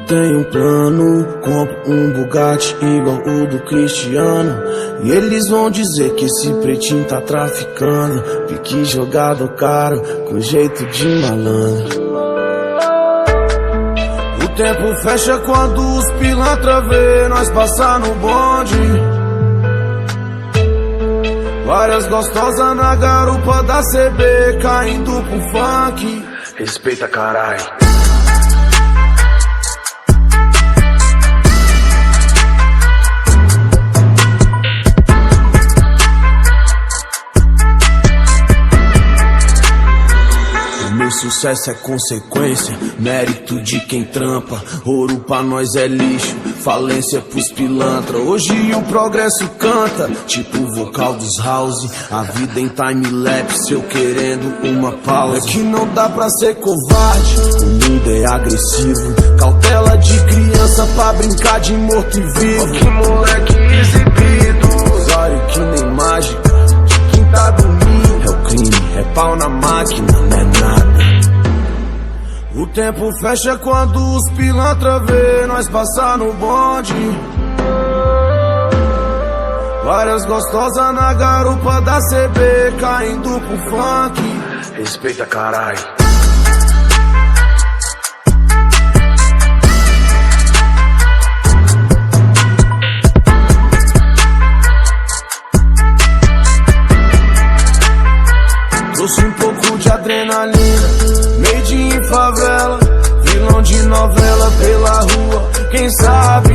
tenho um plano, compro um Bugatti igual o do Cristiano. E eles vão dizer que esse pretinho tá traficando. Pique jogado caro, com jeito de malandro. O tempo fecha quando os pilantra vê nós passar no bonde. Várias gostosas na garupa da CB, caindo pro funk. Respeita, carai. Meu sucesso é consequência, mérito de quem trampa. Ouro pra nós é lixo, falência pros pilantra. Hoje o progresso canta, tipo o vocal dos house. A vida em time-lapse, eu querendo uma pausa. É que não dá pra ser covarde, o mundo é agressivo. Cautela de criança pra brincar de morto e vivo. Que moleque exibido, usuário que nem mágica, de quem tá dormindo. É o crime, é pau na máquina, não é nada. O tempo fecha quando os pilantra vê nós passar no bonde. Várias gostosas na garupa da CB, caindo pro funk. Respeita, carai. Trouxe um pouco de adrenalina, made in favela, vilão de novela pela rua. Quem sabe